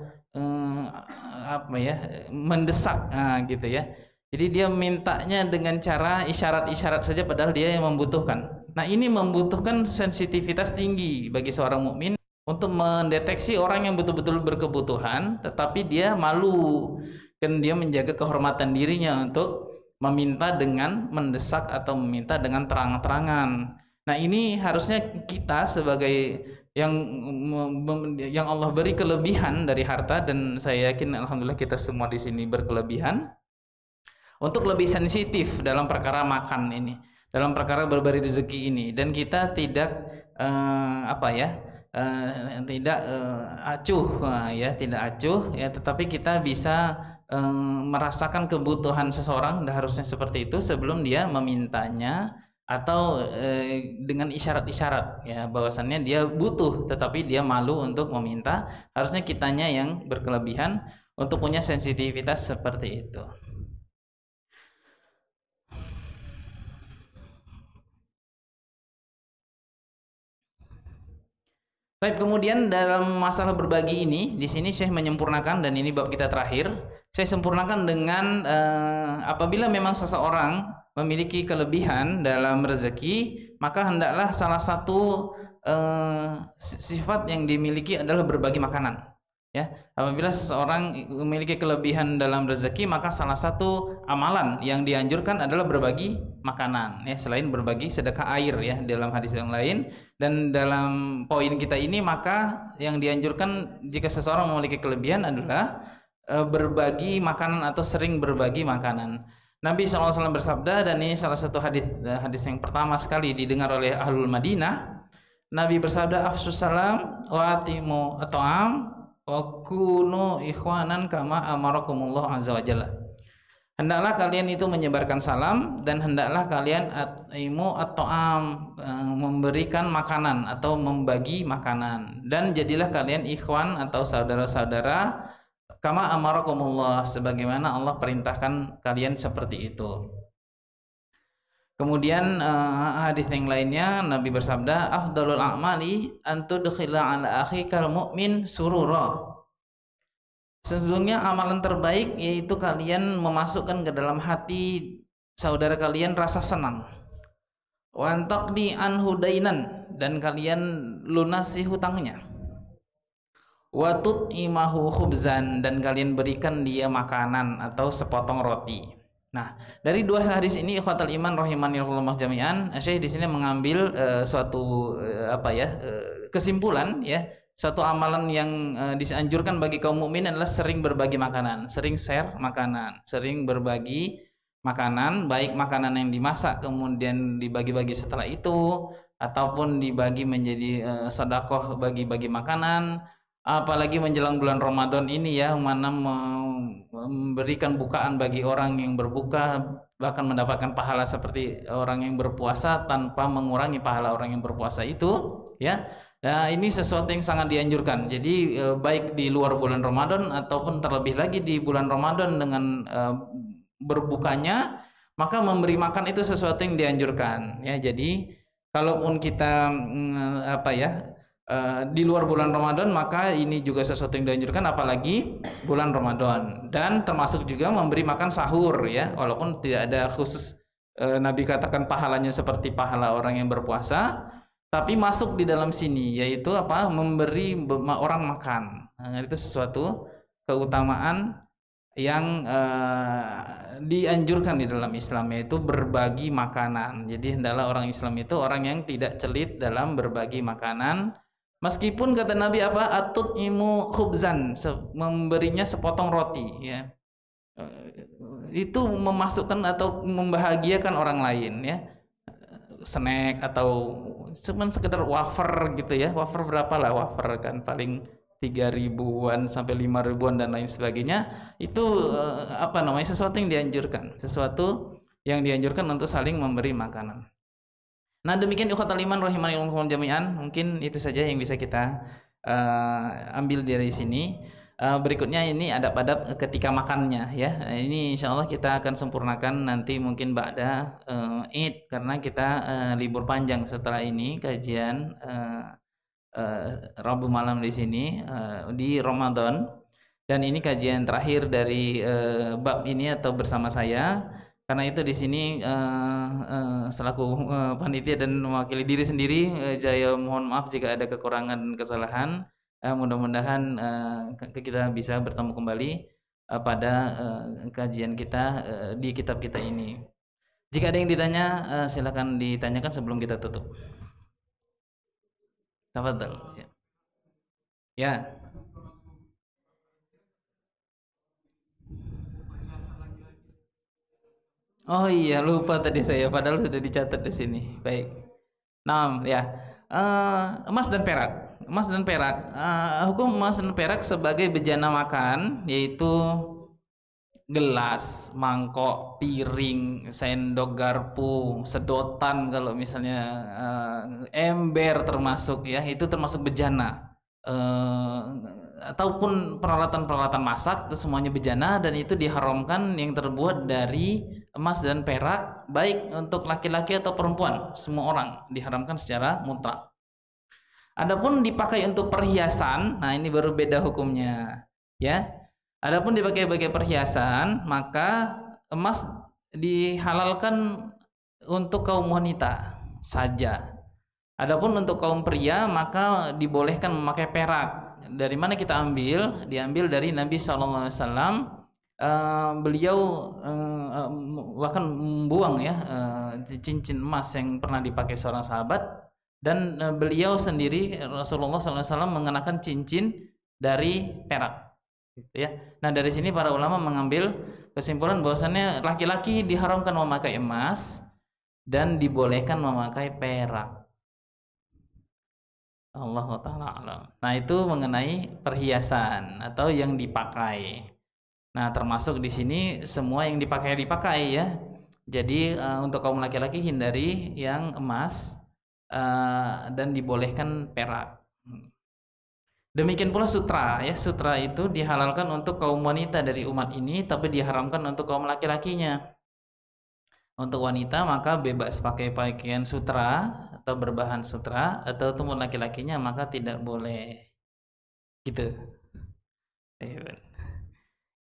mendesak gitu ya. Jadi dia mintanya dengan cara isyarat-isyarat saja padahal dia yang membutuhkan. Nah, ini membutuhkan sensitivitas tinggi bagi seorang mukmin untuk mendeteksi orang yang betul-betul berkebutuhan tetapi dia malu, kan dia menjaga kehormatan dirinya untuk meminta dengan mendesak atau meminta dengan terang-terangan. Nah, ini harusnya kita sebagai yang Allah beri kelebihan dari harta, dan saya yakin alhamdulillah kita semua di sini berkelebihan, untuk lebih sensitif dalam perkara makan ini, dalam perkara berbagi rezeki ini, dan kita tidak tidak acuh ya, tetapi kita bisa merasakan kebutuhan seseorang, dan harusnya seperti itu sebelum dia memintanya, atau dengan isyarat-isyarat ya bahwasannya dia butuh tetapi dia malu untuk meminta. Harusnya kitanya yang berkelebihan untuk punya sensitivitas seperti itu. Baik, kemudian dalam masalah berbagi ini, di sini Syekh menyempurnakan, dan ini bab kita terakhir. Saya sempurnakan dengan apabila memang seseorang memiliki kelebihan dalam rezeki, maka hendaklah salah satu sifat yang dimiliki adalah berbagi makanan. Ya, apabila seseorang memiliki kelebihan dalam rezeki, maka salah satu amalan yang dianjurkan adalah berbagi makanan. Ya, selain berbagi sedekah air ya dalam hadis yang lain. Dan dalam poin kita ini, maka yang dianjurkan jika seseorang memiliki kelebihan adalah berbagi makanan atau sering berbagi makanan. Nabi SAW bersabda, dan ini salah satu hadis yang pertama sekali didengar oleh Ahlul Madinah. Nabi bersabda, afsus salam wa atimu at'am wa kunu ikhwanan kama amarakumullah azza wa jalla. Hendaklah kalian itu menyebarkan salam, dan hendaklah kalian atimu at'am, memberikan makanan atau membagi makanan, dan jadilah kalian ikhwan atau saudara-saudara kama amarakumullah, sebagaimana Allah perintahkan kalian seperti itu. Kemudian hadis yang lainnya Nabi bersabda, afdalul a'mali an tudkhila ala akhikal mu'min surura. Sesungguhnya amalan terbaik yaitu kalian memasukkan ke dalam hati saudara kalian rasa senang. Wa antaqdi anhu dainan, dan kalian lunasi hutangnya. Wa tut'imahu khubzan, dan kalian berikan dia makanan atau sepotong roti. Nah, dari dua hadis ini ikhwatul iman rahimanillah jami'an, Syekh di sini mengambil suatu kesimpulan ya, suatu amalan yang dianjurkan bagi kaum mukmin adalah sering berbagi makanan, sering share makanan, sering berbagi makanan, baik makanan yang dimasak kemudian dibagi-bagi setelah itu, ataupun dibagi menjadi sedekah bagi-bagi makanan. Apalagi menjelang bulan Ramadan ini ya, mana memberikan bukaan bagi orang yang berbuka, bahkan mendapatkan pahala seperti orang yang berpuasa tanpa mengurangi pahala orang yang berpuasa itu ya. Nah, ini sesuatu yang sangat dianjurkan. Jadi baik di luar bulan Ramadan ataupun terlebih lagi di bulan Ramadan dengan berbukanya, maka memberi makan itu sesuatu yang dianjurkan ya. Jadi kalaupun kita di luar bulan Ramadan, maka ini juga sesuatu yang dianjurkan, apalagi bulan Ramadan. Dan termasuk juga memberi makan sahur ya, walaupun tidak ada khusus Nabi katakan pahalanya seperti pahala orang yang berpuasa, tapi masuk di dalam sini, yaitu apa? Memberi orang makan. Nah, itu sesuatu keutamaan yang dianjurkan di dalam Islam, yaitu berbagi makanan. Jadi hendaklah orang Islam itu orang yang tidak celit dalam berbagi makanan. Meskipun kata Nabi apa? Atut imu khubzan, memberinya sepotong roti, ya. Itu memasukkan atau membahagiakan orang lain, ya. Snack atau cuman sekedar wafer gitu ya. Wafer berapa lah wafer kan, paling 3.000-an sampai 5.000-an dan lain sebagainya. Itu apa namanya, sesuatu yang dianjurkan, sesuatu yang dianjurkan untuk saling memberi makanan. Nah, demikian ikhwatal iman rahimanillah jami'an. Mungkin itu saja yang bisa kita ambil dari sini. Berikutnya ini adab-adab ketika makannya, ya. Ini insyaallah kita akan sempurnakan nanti mungkin ba'da Id, karena kita libur panjang setelah ini kajian Rabu malam di sini di Ramadan, dan ini kajian terakhir dari bab ini atau bersama saya. Karena itu di sini selaku panitia dan mewakili diri sendiri, saya mohon maaf jika ada kekurangan dan kesalahan. Mudah-mudahan kita bisa bertemu kembali pada kajian kita di kitab kita ini. Jika ada yang ditanya, silakan ditanyakan sebelum kita tutup. Tafadhal. Ya. Oh iya, lupa tadi saya, padahal sudah dicatat di sini. Baik. Nah, ya. Emas dan perak. Emas dan perak. Hukum emas dan perak sebagai bejana makan, yaitu gelas, mangkok, piring, sendok, garpu, sedotan, kalau misalnya ember termasuk, ya, itu termasuk bejana. Ataupun peralatan-peralatan masak, itu semuanya bejana, dan itu diharamkan yang terbuat dari emas dan perak, baik untuk laki-laki atau perempuan, semua orang diharamkan secara mutlak. Adapun dipakai untuk perhiasan, nah ini baru beda hukumnya, ya. Adapun dipakai sebagai perhiasan, maka emas dihalalkan untuk kaum wanita saja. Adapun untuk kaum pria, maka dibolehkan memakai perak. Dari mana kita ambil? Diambil dari Nabi SAW. Beliau bahkan membuang, ya, cincin emas yang pernah dipakai seorang sahabat, dan beliau sendiri Rasulullah SAW mengenakan cincin dari perak, gitu, ya. Nah, dari sini para ulama mengambil kesimpulan bahwasannya laki-laki diharamkan memakai emas dan dibolehkan memakai perak. Allah Ta'ala alam. Nah, itu mengenai perhiasan atau yang dipakai. Nah, termasuk di sini semua yang dipakai, ya. Jadi untuk kaum laki-laki hindari yang emas dan dibolehkan perak. Demikian pula sutra, ya. Sutra itu dihalalkan untuk kaum wanita dari umat ini, tapi diharamkan untuk kaum laki-lakinya. Untuk wanita maka bebas pakai pakaian sutra atau berbahan sutra, atau untuk laki-lakinya maka tidak boleh, gitu.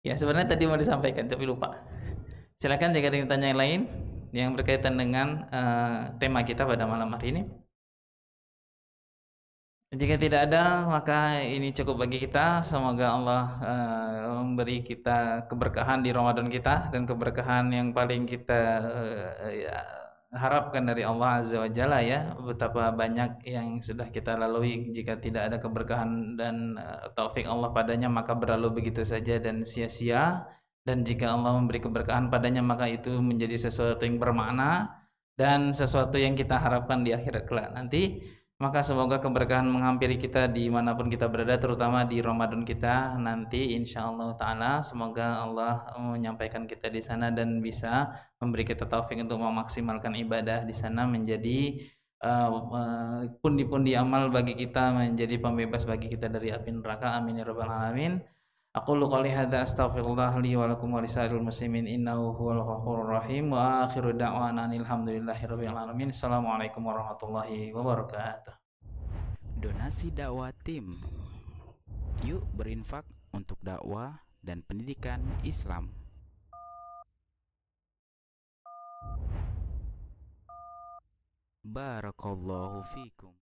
Ya, sebenarnya tadi mau disampaikan tapi lupa. Silakan jika ada yang tanya yang lain yang berkaitan dengan tema kita pada malam hari ini. Jika tidak ada, maka ini cukup bagi kita. Semoga Allah memberi kita keberkahan di Ramadan kita, dan keberkahan yang paling kita harapkan dari Allah Azza wa Jalla, ya. Betapa banyak yang sudah kita lalui, jika tidak ada keberkahan dan taufik Allah padanya, maka berlalu begitu saja dan sia-sia. Dan jika Allah memberi keberkahan padanya, maka itu menjadi sesuatu yang bermakna dan sesuatu yang kita harapkan di akhirat kelak nanti. Maka semoga keberkahan menghampiri kita dimanapun kita berada, terutama di Ramadan kita nanti insyaallah ta'ala. Semoga Allah menyampaikan kita di sana dan bisa memberi kita taufik untuk memaksimalkan ibadah di sana, menjadi pundi-pundi amal bagi kita, menjadi pembebas bagi kita dari api neraka. Amin ya rabbal alamin. Aqulu qouli hadza astaghfirullah li wa lakum wa lisairil muslimin innahu huwal ghafurur rahim wa akhiru da'wana alhamdulillahirabbil alamin. Assalamualaikum warahmatullahi wabarakatuh. Donasi dakwah tim. Yuk berinfak untuk dakwah dan pendidikan Islam. Barakallahu fikum.